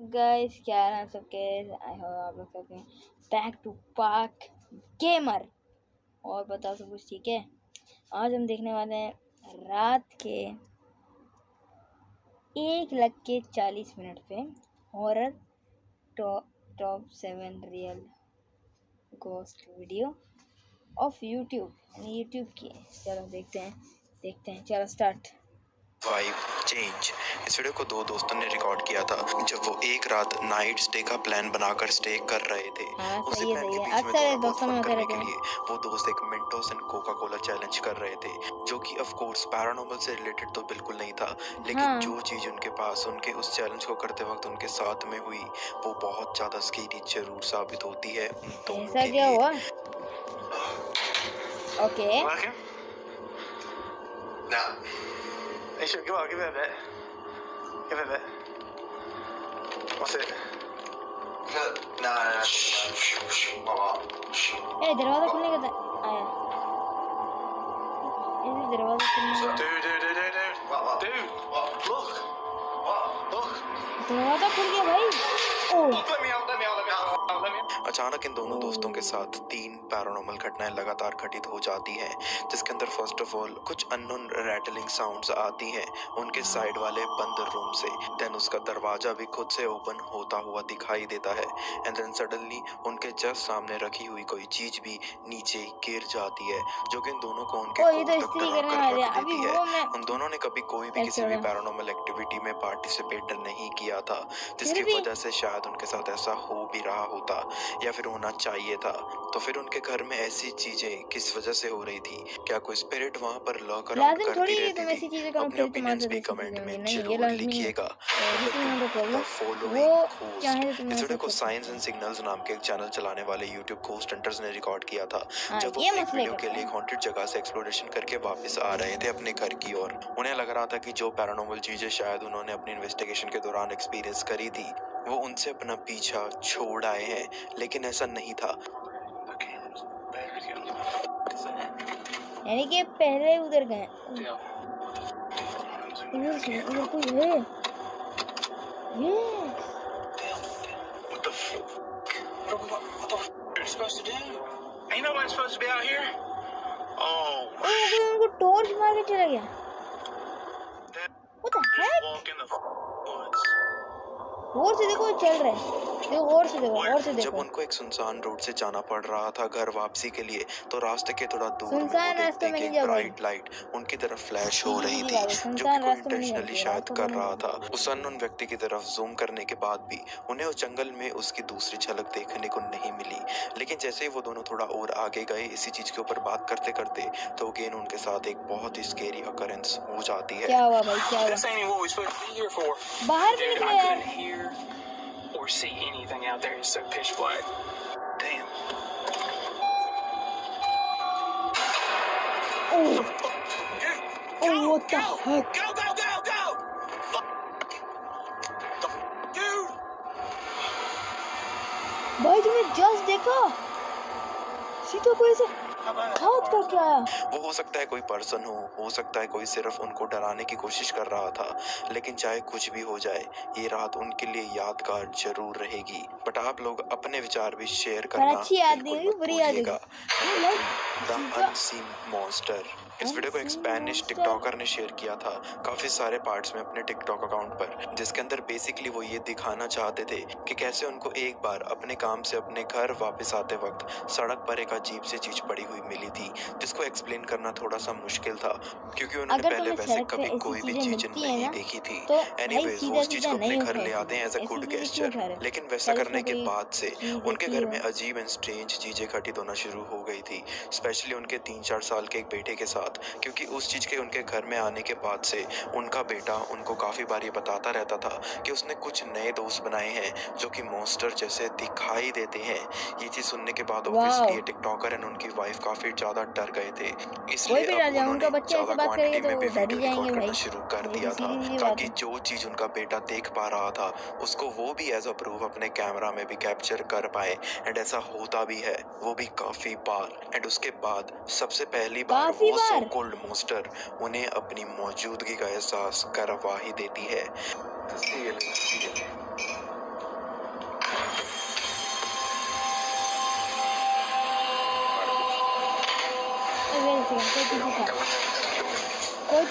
Guys क्या हाल है सबके। आई होप आप लोग सबके बैक टू पार्क गेमर। और बताओ सब कुछ ठीक है। आज हम देखने वाले हैं रात के 1:40 पे horror top 7 real ghost video of YouTube की। चलो देखते हैं चलो स्टार्ट। Vibe change. इस वीडियो को 2 दोस्तों ने रिकॉर्ड किया था जब वो एक रात नाइट स्टे का प्लान बनाकर स्टे कर रहे थे। उसी प्लान के बीच में थोड़ा बहुत फन करने के लिए वो दोस्त एक मिंटोस एंड कोका कोला चैलेंज कर रहे थे, जो कि ऑफ कोर्स पैरानॉर्मल से रिलेटेड तो बिल्कुल नहीं था, लेकिन जो चीज उनके पास उनके उस चैलेंज को करते वक्त उनके साथ में हुई वो बहुत ज्यादा स्केरी जरूर साबित होती है उन दोनों के लिए। Okay Hey, sure, come on, give it a bit. Give it a bit. What's it? No. ए दरवाजा खुलने का आया। ये दरवाजा खुलने का Dude. Look. दरवाजा खुल गया भाई। Let me out. अचानक इन दोनों दोस्तों के साथ 3 पैरानॉर्मल घटनाएं लगातार घटित हो जाती हैं, जिसके अंदर फर्स्ट ऑफ ऑल कुछ अननोन रैटलिंग साउंड्स आती हैं उनके साइड वाले बंद रूम से। देन उसका दरवाजा भी खुद से ओपन होता हुआ दिखाई देता है एंड देन सडनली उनके जस्ट सामने रखी हुई कोई चीज भी नीचे गिर जाती है, जो कि इन दोनों को उनके कोर तक डरा कर रख देती है। उन दोनों ने कभी कोई भी किसी भी पैरानॉर्मल एक्टिविटी में पार्टिसिपेट नहीं किया था, जिसकी वजह से शायद उनके साथ ऐसा हो भी रहा होता या फिर होना चाहिए था। तो फिर उनके घर में ऐसी चीजें किस वजह से हो रही थी? क्या कोई स्पिरिट वहां पर लर्क अराउंड करती रहती थी? अपने ओपिनियंस भी कमेंट में जरूर लिखिएगा। इस वीडियो को साइंस एंड सिग्नल्स नाम के एक चैनल चलाने वाले यूट्यूब घोस्ट हंटर्स ने रिकॉर्ड किया था जब वो एक वीडियो के लिए एक हॉन्टेड जगह से एक्सप्लोरेशन करके वापस आ रहे थे अपने घर की ओर। उन्हें लग रहा था कि जो पैरानॉर्मल चीजें शायद उन्होंने अपनी इन्वेस्टिगेशन के दौरान एक्सपीरियंस करी थी वो उनसे अपना पीछा छोड़ आए हैं, लेकिन ऐसा नहीं था। यानी कि पहले उधर गए। उधर कोई है। What the f*** supposed to do? Ain't nobody supposed to be out here? Oh. कोई उनको टॉर्च मार के चला गया। What the heck? Walk in the woods. और से देखो चल रहा है। देखो और से देखो। जब उनको एक सुनसान रोड से जाना पड़ रहा था घर वापसी के लिए, तो रास्ते के थोड़ा दूर में वो देखते कि एक ब्राइट लाइट उनकी तरफ फ्लैश हो रही थी, जो कि कोई इंटेंशनली शायद कर रहा था। उस अननोन व्यक्ति की तरफ जूम करने के बाद भी उन्हें उस जंगल में उसकी दूसरी झलक देखने को नहीं मिली, लेकिन जैसे ही वो दोनों थोड़ा और आगे गए इसी चीज के ऊपर बात करते करते, तो अगेन उनके साथ एक बहुत ही स्केरी अकरेंस हो जाती है। क्या हुआ भाई, क्या हुआ? बाहर भी निकले यार। Or see anything out there, it's so pitch black. Damn. Oh, what the heck? Go! Dude! भाई तुमने जस्ट देखा? सीधा कोई से हाथ करके आया। वो हो सकता है कोई पर्सन हो सकता है कोई सिर्फ उनको डराने की कोशिश कर रहा था, लेकिन चाहे कुछ भी हो जाए ये रात उनके लिए यादगार जरूर रहेगी। बट आप लोग अपने विचार भी शेयर करना बिल्कुल मत भूलिएगा। The unseen monster. इस वीडियो को एक स्पेनिश टिकटॉकर ने शेयर किया था काफी सारे पार्ट्स में अपने टिकटॉक अकाउंट पर, जिसके अंदर बेसिकली वो ये दिखाना चाहते थे कि कैसे उनको एक बार अपने काम से अपने घर वापस आते वक्त सड़क पर एक अजीब सी चीज पड़ी हुई मिली थी, जिसको एक्सप्लेन करना थोड़ा सा मुश्किल था क्योंकि उन्होंने पहले वैसे कभी कोई भी चीज नहीं देखी थी। एनीवेज वो उस चीज को अपने घर ले आते हैं एज अ गुड गेस्चर, लेकिन वैसा करने के बाद से उनके घर में अजीब एंड स्ट्रेंज चीजें घटित होना शुरू हो गई थी, स्पेशली उनके 3-4 साल के एक बेटे के साथ, क्योंकि उस चीज के उनके घर में आने के बाद से उनका बेटा उनको काफी बार ये बताता रहता था कि उसने कुछ नए दोस्त बनाए हैं जो कि मॉन्स्टर जैसे दिखाई देते हैं। ये चीज सुनने के बाद ऑब्वियसली ये टिकटॉकर एंड उनकी वाइफ काफी ज्यादा डर गए थे, इसलिए अब उन्होंने ज्यादा क्वांटिटी में भी वीडियो रिकॉर्ड करना शुरू कर दिया था ताकि जो चीज उनका बेटा देख पा रहा था उसको वो भी एज अ प्रूफ अपने कैमरा में भी कैप्चर कर पाए। एंड ऐसा होता भी है, वो भी काफी बार। एंड उसके बाद सबसे पहली बार वो सो कॉल्ड मॉन्स्टर उन्हें अपनी मौजूदगी का एहसास करवा ही देती है।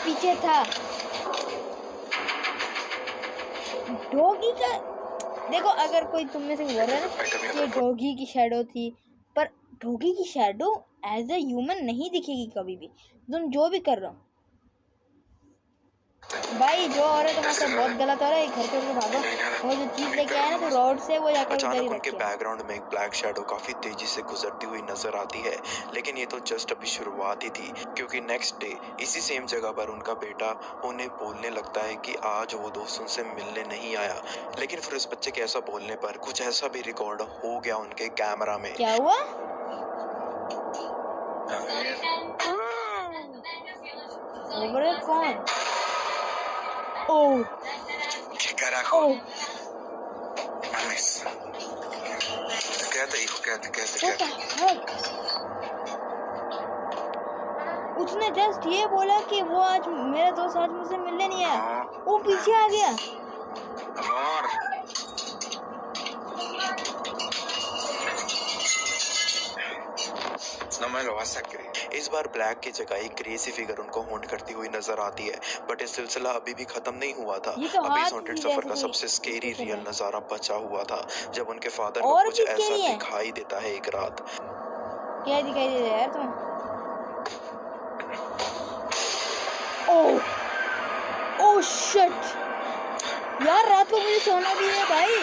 पीछे था। डॉगी का देखो, अगर कोई तुम में से बोल रहा है ना कि डॉगी की शैडो थी, पर डॉगी की शैडो एज ए ह्यूमन नहीं दिखेगी कभी भी, तुम जो भी कर रहे हो। भाई जो हो रहा है तुम्हारे साथ बहुत गलत हो रहा है, घर के ऊपर भागो। वो जो चीज लेके आए ना तो रोड से, वो जाकर उधर ही अचानक उनके रखे। बैकग्राउंड में एक ब्लैक शैडो काफी तेजी से गुजरती हुई नजर आती है, लेकिन ये तो जस्ट अभी शुरुआत ही थी, क्योंकि नेक्स्ट डे इसी सेम जगह पर उनका बेटा उन्हें बोलने लगता है कि आज वो दोस्त उनसे मिलने नहीं आया। लेकिन फिर उस बच्चे के ऐसा बोलने पर कुछ ऐसा भी रिकॉर्ड हो गया उनके कैमरा में। क्या हुआ? ओवर कौन? ओह ¿Qué carajo? Oh, Mames. Quédate, hijo, quédate, quédate, what the quédate. heck? उसने जस्ट ये बोला कि वो आज मेरा दोस्त आज मुझसे मिलने नहीं आया, वो पीछे आ गया। Amor. No me lo vas a creer. इस बार ब्लैक की जगह एक क्रेजी फिगर उनको हॉन्ट करती हुई नजर आती है, बट ये सिलसिला अभी भी खत्म नहीं हुआ था। ये तो अभी हाथ इस हॉन्टेड ही सफर का जैसे सबसे स्केरी दिख रहा रियल है। नजारा बचा हुआ था, जब उनके फादर को और कुछ भी ऐसा scary है। दिखाई देता है एक रात। क्या दिखाई दे रहा है यार तुम्हें? ओह ओह शिट यार, रात को मुझे सोना भी है भाई।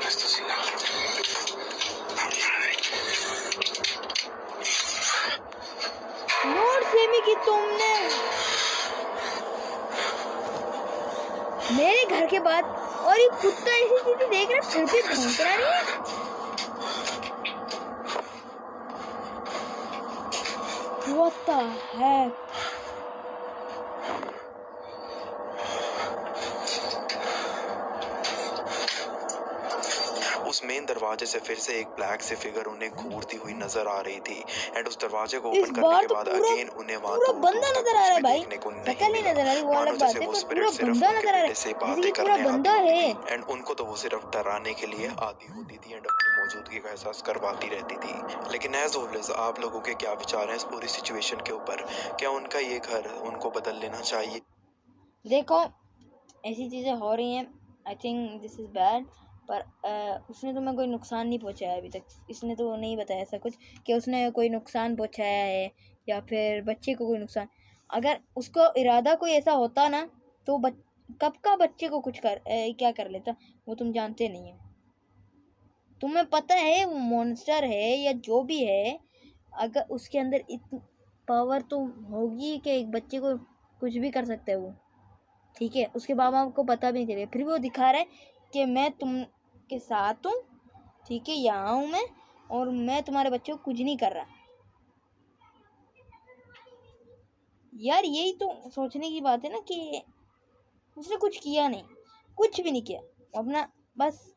Esto sí, no. Note semi की तुमने मेरे घर के बाद, और ये कुत्ता ऐसी चीजें देख रहा है फिर भी भौंक रहा नहीं है। What the heck? उस मेन दरवाजे से फिर से एक ब्लैक सी फिगर उन्हें घूरती हुई नजर आ रही थी, एंड उस दरवाजे को इस ओपन करने बार के तो बाद पूरा अगेन उन्हें वहां पूरा दूर बंदा दूर तक नजर आ रहा है कुछ भी भाई। देखने को शक्ल नहीं नहीं मिला। नजर आ रही, वो मानो अलग बात जैसे है, वो पर स्पिरिट पूरा सिर्फ बंदा उनके नजर आ रहा बेटे से है, जैसे बातें कि पूरा करने बंदा आती है। होती थी, एंड उनको तो वो सिर्फ डराने के लिए आती होती थी एंड अपनी मौजूदगी का एहसास करवाती रहती थी। लेकिन एज ऑलवेज आप लोगों के क्या विचार हैं इस पूरी सिचुएशन के ऊपर? क्या उनका ये घर उनको बदल लेना चाहिए? देखो, ऐसी चीजें हो रही हैं, I think this is bad, पर उसने तुम्हें कोई नुकसान नहीं पहुंचाया अभी तक। इसने तो नहीं बताया ऐसा कुछ कि उसने कोई नुकसान पहुंचाया है या फिर बच्चे को कोई नुकसान। अगर उसको इरादा कोई ऐसा होता ना तो कब का बच्चे को कुछ क्या कर लेता, वो तुम जानते नहीं हो। तुम्हें पता है वो मॉन्स्टर है या जो भी है, अगर उसके अंदर इतनी पावर तो होगी कि एक बच्चे को कुछ भी कर सकता है वो। ठीक है, उसके बाबा को पता भी नहीं चलेगा, फिर भी वो दिखा रहा है कि मैं तुम के साथ हूँ, ठीक है, यहाँ हूँ मैं, और मैं तुम्हारे बच्चे को कुछ नहीं कर रहा। यार यही तो सोचने की बात है ना कि उसने कुछ किया नहीं, कुछ भी नहीं किया, अपना बस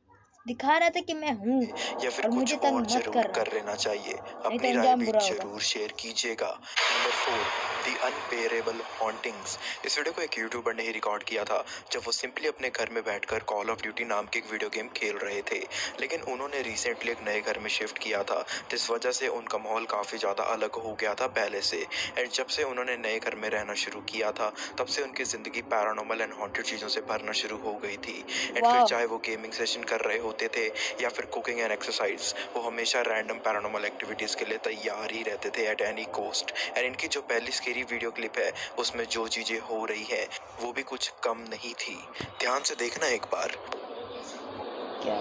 दिखा रहा था कि मैं हूँ या फिर और कुछ मुझे तंग और मत जरूर कर। कर लेना चाहिए? नहीं अपनी तो राय अंजाम भी बुरा होगा। जरूर शेयर कीजिएगा। Number 4, the unbearable hauntings. इस वीडियो को एक यूट्यूबर ने ही रिकॉर्ड किया था, जब वो सिंपली अपने घर में बैठकर कॉल ऑफ ड्यूटी नाम की एक वीडियो गेम खेल रहे थे। लेकिन उन्होंने रिसेंटली एक नए घर में शिफ्ट किया था, जिस वजह से उनका माहौल काफ़ी ज़्यादा अलग हो गया था पहले से। एंड जब से उन्होंने नए घर में रहना शुरू किया था, तब से उनकी ज़िंदगी पैरानॉर्मल एंड हॉन्टेड चीज़ों से भरना शुरू हो गई थी। एंड फिर वाह। चाहे वो गेमिंग सेशन कर रहे होते थे या फिर कुकिंग एंड एक्सरसाइज, वो हमेशा रैंडम पैरानॉर्मल एक्टिविटीज़ के लिए तैयार ही रहते थे एट एनी कॉस्ट। एंड इनकी जो पहली स्केरी वीडियो क्लिप है, उसमें जो चीज़ें हो रही है वो भी कुछ कम नहीं थी। ध्यान से देखना एक बार। क्या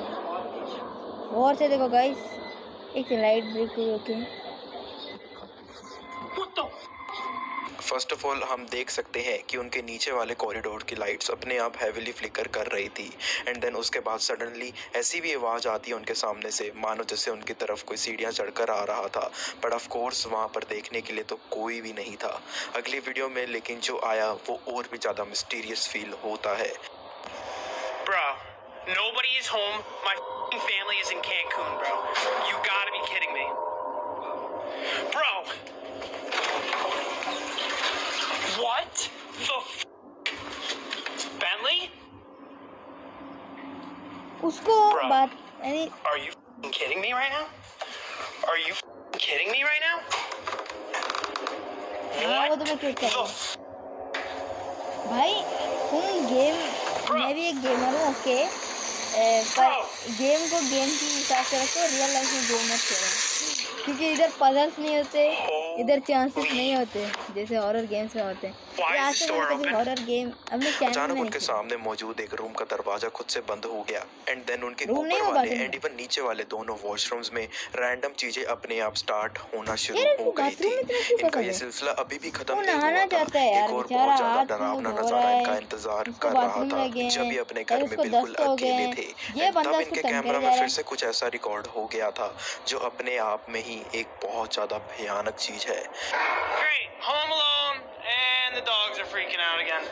और से देखो गाइस, एक लाइट ब्रेक हुई। ओके, फर्स्ट ऑफ ऑल हम देख सकते हैं कि उनके नीचे वाले कॉरिडोर की लाइट्स अपने आप हैवीली फ्लिकर कर रही थी, एंड देन उसके बाद सडनली ऐसी भी आवाज़ आती है उनके सामने से, मानो जैसे उनकी तरफ कोई सीढ़ियाँ चढ़कर आ रहा था। बट ऑफ कोर्स वहाँ पर देखने के लिए तो कोई भी नहीं था। अगली वीडियो में लेकिन जो आया वो और भी ज़्यादा मिस्टीरियस फील होता है। Bro, nobody is home. My f***ing family is in Cancun, bro. You gotta be kidding me. Bro! What the f***? Bentley? उसको Bro. बात यानी Are you f***ing kidding me right now? Are you f***ing kidding me right now? हाँ वो तो मैं click करूँगा भाई। तुम गेम, मैं भी एक गेमर हूँ ओके, पर गेम को गेम के हिसाब से रखो, रियल लाइफ में गेम मत खेलो, क्योंकि इधर पजल्स नहीं होते, इधर चांसेस नहीं होते जैसे हॉरर गेम्स में होते हैं। Why is आज the तक मैंने store कभी open? हॉरर गेम अपने चैनल अचानक में नहीं उनके खेला। सामने मौजूद एक रूम का दरवाजा खुद से बंद हो गया एंड देन उनके रूम नहीं ऊपर हो वाले बाथरूम एंड में? इवन नीचे वाले दोनों वॉशरूम्स में रैंडम चीजें अपने आप स्टार्ट होना शुरू यार हो इसको गई बाथरूम थी। में इतना क्यों इनका पसंद ये है? सिलसिला अभी भी खत्म वो नहीं नहाना हुआ था। चाहता है यार एक और बेचारा, बहुत ज्यादा हाथ डरावना मुंह धो नजारा रहा इनका है, इंतजार उसको कर रहा बाथरूम था लगे जब हैं, ये अपने कल घर में उसको बिल्कुल दस्त हो गए अकेले हैं, थे ये एंड बंदा तब उसको इनके तंग कैमरा करे में जा रहा फिर है। से कुछ ऐसा रिकॉर्ड हो गया था जो अपने आप में ही एक बहुत ज्यादा भयानक चीज है। Great, home alone, and the dogs are freaking out again.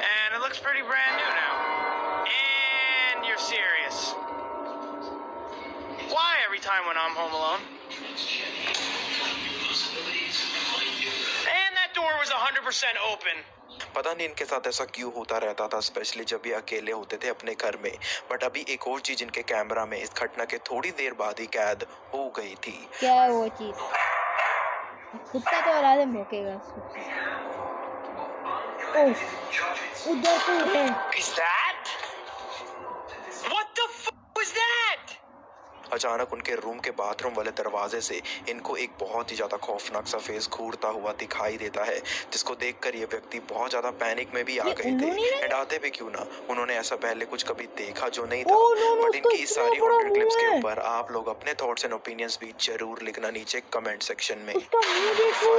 And it looks pretty brand new now. And you're serious. Why every time when I'm home alone? And that door was 100% open. पता नहीं इनके साथ ऐसा क्यों होता रहता था, specially जब ये अकेले होते थे अपने घर में। बट अभी एक और चीज इनके कैमरा में इस घटना के थोड़ी देर बाद ही कैद हो गई थी। क्या है वो चीज? कुत्ता तो और आदम भौंकेगा। ओह, उधर कोई है। Is that? What the f was that? अचानक उनके रूम के बाथरूम वाले दरवाजे से इनको एक बहुत ही ज्यादा खौफनाक सा फेस घूरता हुआ दिखाई देता है, जिसको देखकर ये व्यक्ति बहुत ज्यादा पैनिक में भी आ ये गए थे। उन्होंने ना- एंड आते भी क्यों ना, उन्होंने ऐसा पहले कुछ कभी देखा जो नहीं था। ओह, नो, नो, बट उसका इनकी इस इतना सारी बड़ा हॉन्टेड क्लिप्स मुंह के है। ऊपर आप लोग अपने थॉट्स एंड ओपिनियंस भी जरूर लिखना नीचे कमेंट सेक्शन में। उसका मुंह देखो।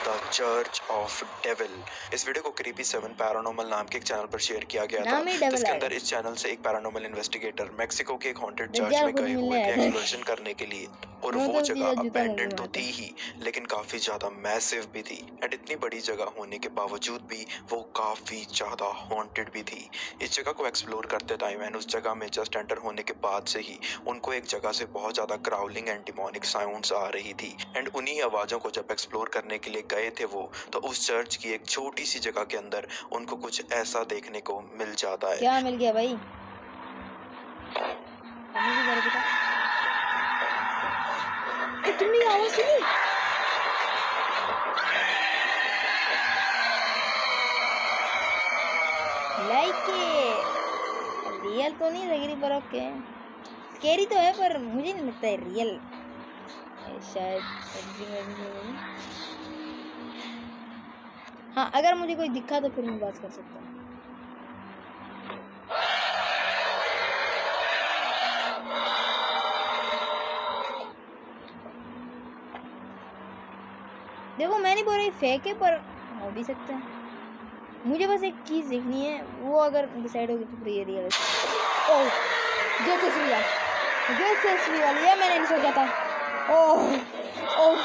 The church of devil. इस वीडियो को क्रीपी 7 पैरानॉर्मल नाम के एक चैनल पर शेयर किया गया था, नाम ही डेविल जिसके है। अंदर इस चैनल से एक पैरानॉर्मल इन्वेस्टिगेटर मेक्सिको के एक हॉन्टेड दज्जाल चर्च में खुद गए मिलने हुए थे आया था। एक्सप्लोरेशन करने के लिए। और वो वो तो जगह जूता अबैंडन्ड तो मुंह में थी ही, लेकिन काफी ज्यादा मैसिव भी थी। एंड इतनी बड़ी जगह होने के बावजूद भी वो काफी ज्यादा हॉन्टेड भी थी। इस जगह को एक्सप्लोर करते टाइम एंड उस जगह में जस्ट एंटर होने के बाद से ही उनको एक जगह से बहुत ज्यादा ग्राउलिंग एंड डिमोनिक साउंड्स आ रही थी। एंड उन्हीं आवाजों को जब एक्सप्लोर करने के लिए गए थे वो, तो उस चर्च की एक छोटी सी जगह के अंदर उनको कुछ ऐसा देखने को मिल जाता है। क्या मिल गया भाई? हमें भी जरा बता। ए, तुमने ये आवाज सुनी? लाइक रियल तो नहीं लग रही पर ओके, स्केरी तो है पर मुझे नहीं लगता है रियल शायद। हाँ, अगर मुझे कोई दिखा तो फिर मैं बात कर सकता हूँ। देखो मैं नहीं बोल रही फेक है, पर हो भी सकता है। मुझे बस एक चीज देखनी है, वो अगर डिसाइड होगी तो फिर ये रियल है। ओह, जैसे वाली ये मैंने नहीं सोचा था। ओह ओह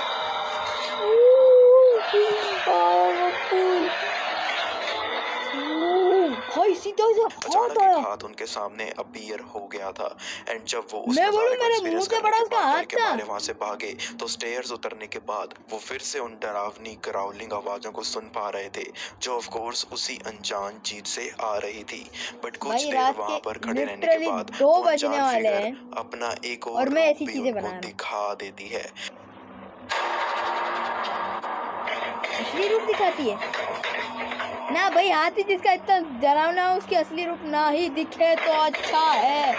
भाई सीधा सा अचानक एक हाथ उनके सामने अपीयर हो गया था एंड जब वो उस मैं नजारे बोलूं को मेरे एक्सपीरियंस मुंह से करने बड़ा के उसका बाद हाथ डर के था। मारे वहां से भागे तो स्टेयर्स उतरने के बाद वो फिर से उन डरावनी ग्राउलिंग आवाजों को सुन पा रहे थे जो ऑफ कोर्स उसी अनजान चीज से आ रही थी। बट कुछ भाई देर रात वहां के पर खड़े रहने के literally बाद 2 वो बजने अनजान वाले फिगर हैं अपना एक और और मैं रूप ऐसी भी चीजें उनको बना रहा हूं। दिखा देती है। असली रूप दिखाती है ना भाई। हाथी जिसका इतना डरावना हो उसकी असली रूप ना ही दिखे तो अच्छा है।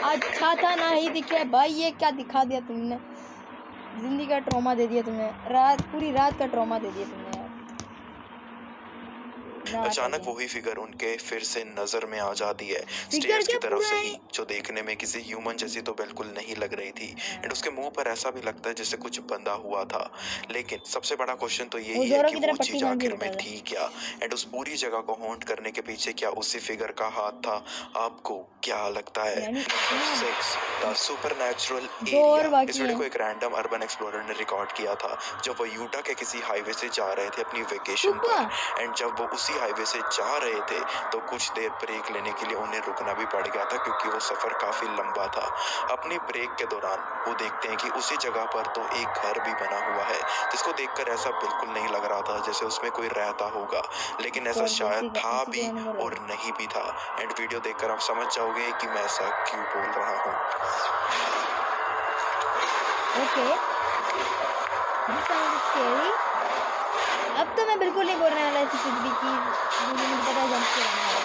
अच्छा था ना ही दिखे भाई। ये क्या दिखा दिया तुमने, जिंदगी का ट्रॉमा दे दिया तुमने, पूरी रात का ट्रॉमा दे दिया तुमने यार। अचानक वही फिगर उनके फिर से नजर में आ जाती है, फिगर स्टेयर्स की क्या तरफ से पूरा ही, जो देखने में किसी ह्यूमन जैसी तो बिल्कुल नहीं लग रही थी। एंड उसके मुंह पर ऐसा भी लगता है जैसे कुछ बंधा हुआ था। लेकिन सबसे बड़ा क्वेश्चन तो यही है कि वो चीज आखिर में थी क्या, एंड उस पूरी जगह को हॉन्ट करने के पीछे क्या उसी फिगर का हाथ था? आपको क्या लगता है? Number 6, the supernatural area. इस वीडियो को एक रैंडम अर्बन एक्सप्लोरर ने रिकॉर्ड किया था जब वो यूटा के किसी हाईवे से जा रहे थे अपनी वेकेशन पर। एंड जब वो उसी हाईवे से जा रहे थे तो कुछ देर ब्रेक लेने के लिए उन्हें रुकना भी पड़ गया था क्योंकि वो सफर काफी लंबा था। अपनी ब्रेक के दौरान वो देखते हैं कि उसी जगह पर तो एक घर भी बना हुआ है जिसको देखकर ऐसा बिल्कुल नहीं लग रहा था जैसे उसमें कोई रहता होगा, लेकिन ऐसा शायद था भी और नहीं भी था। एंड वीडियो देखकर आप समझ जाओगे कि मैं ऐसा क्यों बोल रहा हूँ। Okay This sound is scary. अब तो मैं बिल्कुल नहीं बोलने वाला ऐसी कुछ भी चीज़ मुझे पता है जंप से आने वाला।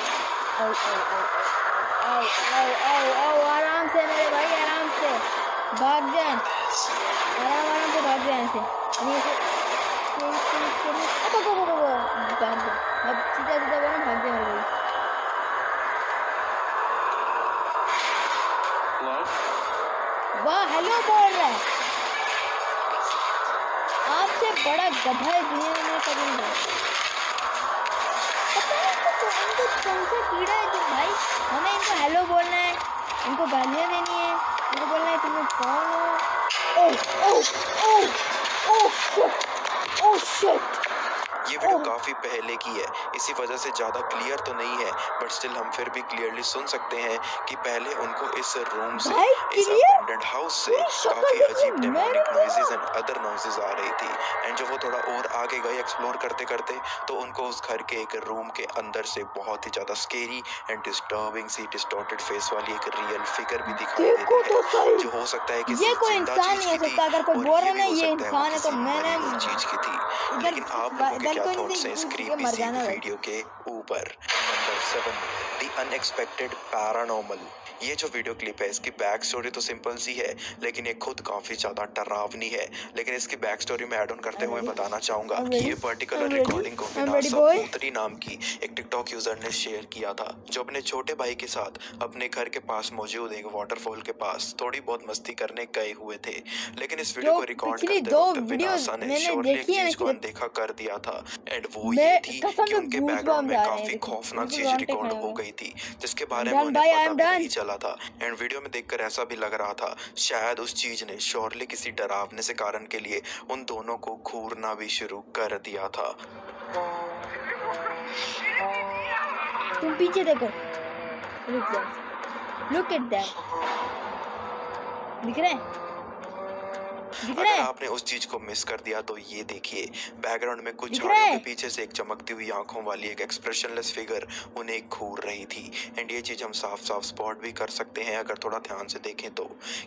आओ आओ आओ आओ आओ आओ आराम से मेरे भाई, आराम से भाग जाए, आराम से भाग जाए ऐसे नहीं ऐसे भाग जाए, अब सीधा सीधा बोलो भाग जाए मेरे भाई। वाह हेलो बोल रहा है, आपसे बड़ा गधा इस दुनिया में कभी नहीं है। पता है इनको कौन सा कीड़ा है जो भाई हमें इनको हेलो बोलना है, इनको गालियाँ देनी है, इनको बोलना है तुम लोग कौन हो। ओह ओह ओह ओह शिट ओह शिट। ये वीडियो काफी पहले की है, इसी वजह से ज्यादा क्लियर तो नहीं है, बट स्टिल हम फिर भी क्लियरली सुन सकते हैं कि पहले उनको इस रूम से, इस अबैंडन्ड हाउस से काफी अजीब demonic noises and other noises आ रही थी। एंड जब वो थोड़ा और आगे गए एक्सप्लोर करते करते, तो उनको उस घर के एक रूम के अंदर से बहुत ही ज्यादा स्केरी एंड डिस्टर्बिंग सी डिस्टॉर्टेड फेस वाली एक रियल फिगर भी दिखाई देती है, जो हो सकता है किसी जिंदा चीज की थी, और ये भी हो सकता है किसी मरी हुई चीज की थी। लेकिन आप लोगों के क्या थॉट्स हैं इस क्रीपी सी वीडियो के ऊपर? Number 7, the unexpected paranormal. ये जो वीडियो क्लिप है इसकी बैक स्टोरी तो सिंपल सी है, लेकिन ये खुद काफी ज्यादा डरावनी है। लेकिन इसकी बैक स्टोरी में ऐड ऑन करते हुए बताना चाहूंगा कि ये पर्टिकुलर रिकॉर्डिंग को विनाशा पुत्री नाम की एक टिकटॉक यूजर ने शेयर किया था, जो अपने छोटे भाई के साथ अपने घर के पास मौजूद एक वाटरफॉल के पास थोड़ी बहुत मस्ती करने गए हुए थे। लेकिन इस वीडियो को रिकॉर्ड करते वक्त विनाशा ने श्योरली एक चीज को अनदेखा कर दिया था, एंड वो ये थी कि उनके बैकग्राउंड में काफी खौफनाक चीज रिकॉर्ड हो गई थी, जिसके बारे में उन्हें पता भी नहीं चला था। एंड वीडियो में देखकर ऐसा भी लग रहा था शायद उस चीज ने श्योरली किसी डरावने से कारण के लिए उन दोनों को घूरना भी शुरू कर दिया था। तुम पीछे देखो, लुक एट दैट, दिख रहा है? अगर आपने उस चीज को मिस कर दिया तो ये देखिए, बैकग्राउंड में कुछ झाड़ियों के पीछे से एक चमकती हुई आंखों वाली एक एक्सप्रेशनलेस फिगर उन्हें घूर रही थी। एंड ये चीज हम साफ साफ स्पॉट भी कर सकते हैं अगर थोड़ा ध्यान से देखें तो।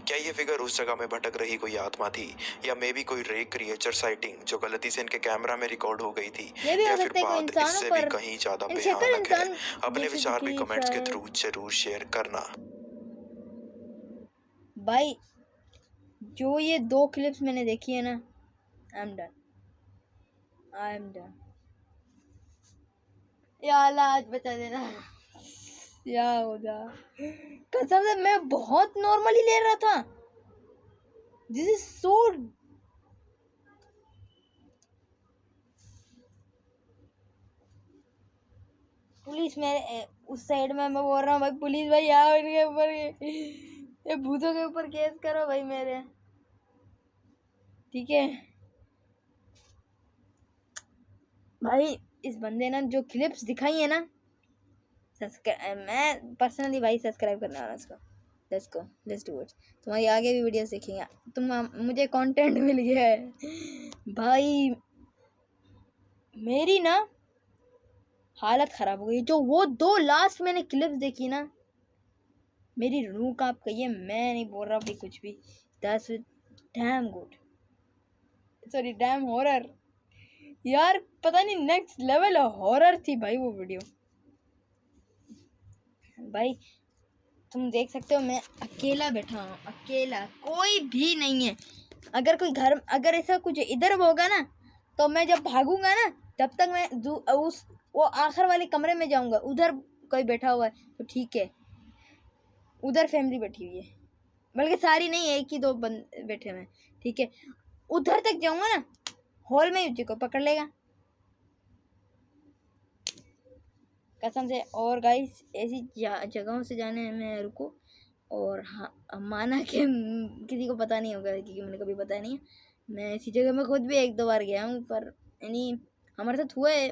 क्या ये फिगर उस जगह में भटक रही कोई आत्मा थी, या मे बी कोई रे क्रिएचर साइटिंग जो गलती से इनके कैमरा में रिकॉर्ड हो गई थी, या फिर बात इससे भी कहीं ज्यादा भयानक है? अपने विचार भी कमेंट्स के थ्रू जरूर शेयर करना। भाई जो ये 2 क्लिप्स मैंने देखी है ना, आई एम डन या अल्लाह आज बचा देना या खुदा, कसम से मैं बहुत नॉर्मली ले रहा था। दिस इज सो पुलिस मेरे उस साइड में, मैं बोल रहा हूँ भाई पुलिस भाई आओ इनके ऊपर, ये भूतों के ऊपर केस करो भाई मेरे, ठीक है भाई। इस बंदे ने जो क्लिप्स दिखाई है ना, मैं पर्सनली भाई सब्सक्राइब करने वाला उसको। Let's do it. तुम्हारी आगे भी वीडियोस देखेंगे मुझे कंटेंट मिल गया है भाई। मेरी ना हालत ख़राब हो गई, जो वो 2 लास्ट मैंने क्लिप्स देखी ना, मेरी रूह कांप गई है। मैं नहीं बोल रहा भाई कुछ भी, that's damn good, sorry dam horror यार, पता नहीं नेक्स्ट लेवल हॉरर थी भाई वो वीडियो। भाई तुम देख सकते हो मैं अकेला बैठा हूँ, अकेला, कोई भी नहीं है। अगर कोई घर, अगर ऐसा कुछ इधर होगा ना, तो मैं जब भागूंगा ना, तब तक मैं वो आखिर वाले कमरे में जाऊंगा, उधर कोई बैठा हुआ है तो ठीक है, उधर फैमिली बैठी हुई है, बल्कि सारी नहीं, 1 ही 2 बैठे हुए हैं, ठीक है। उधर तक जाऊंगा ना, हॉल में उसी को पकड़ लेगा कसम से। और गाइस ऐसी जगहों से जाने में रुको, और हाँ माना कि किसी को पता नहीं होगा, क्योंकि मैंने कभी बताया नहीं है। मैं ऐसी जगह में खुद भी 1-2 बार गया हूँ, पर यानी हमारे साथ हुआ है,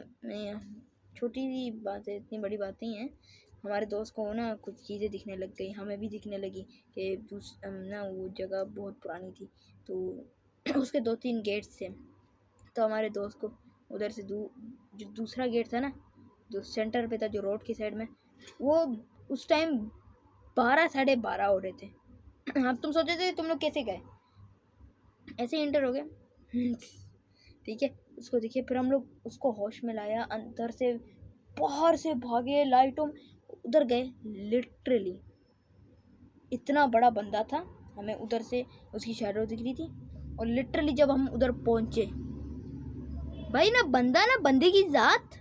छोटी सी बात है, इतनी बड़ी बात नहीं है। हमारे दोस्त को ना कुछ चीज़ें दिखने लग गई, हमें भी दिखने लगी कि ना वो जगह बहुत पुरानी थी, तो उसके 2-3 गेट्स थे। तो हमारे दोस्त को उधर से जो दूसरा गेट था ना, जो सेंटर पे था, जो रोड की साइड में, वो उस टाइम 12-12:30 हो रहे थे। अब तुम सोचे थे तुम लोग कैसे गए, ऐसे इंटर हो गए, ठीक है, उसको देखिए। फिर हम लोग उसको होश में लाया, अंदर से बाहर से भागे, लाइटों उधर गए। लिटरली इतना बड़ा बंदा था, हमें उधर से उसकी शैडो दिख रही थी। और लिटरली जब हम उधर पहुंचे भाई, ना बंदा ना बंदे की जात,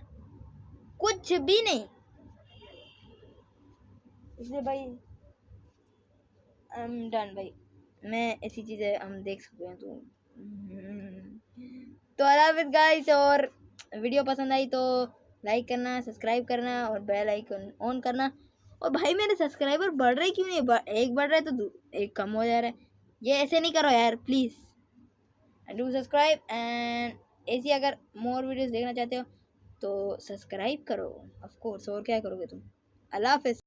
कुछ भी नहीं। इसलिए भाई आई एम डन भाई, मैं ऐसी चीज़ें हम देख सकते हैं। तो अल्लाह हाफिज़ गाइस। और वीडियो पसंद आई तो लाइक करना, सब्सक्राइब करना और बेल आइकन ऑन करना। और भाई मेरे सब्सक्राइबर बढ़ रहे क्यों नहीं? एक बढ़ रहा है तो एक कम हो जा रहा है। ये ऐसे नहीं करो यार प्लीज़। डू सब्सक्राइब एंड ऐसी अगर मोर वीडियोस देखना चाहते हो तो सब्सक्राइब करो ऑफ कोर्स। और क्या करोगे तुम? अल्लाह हाफिज़।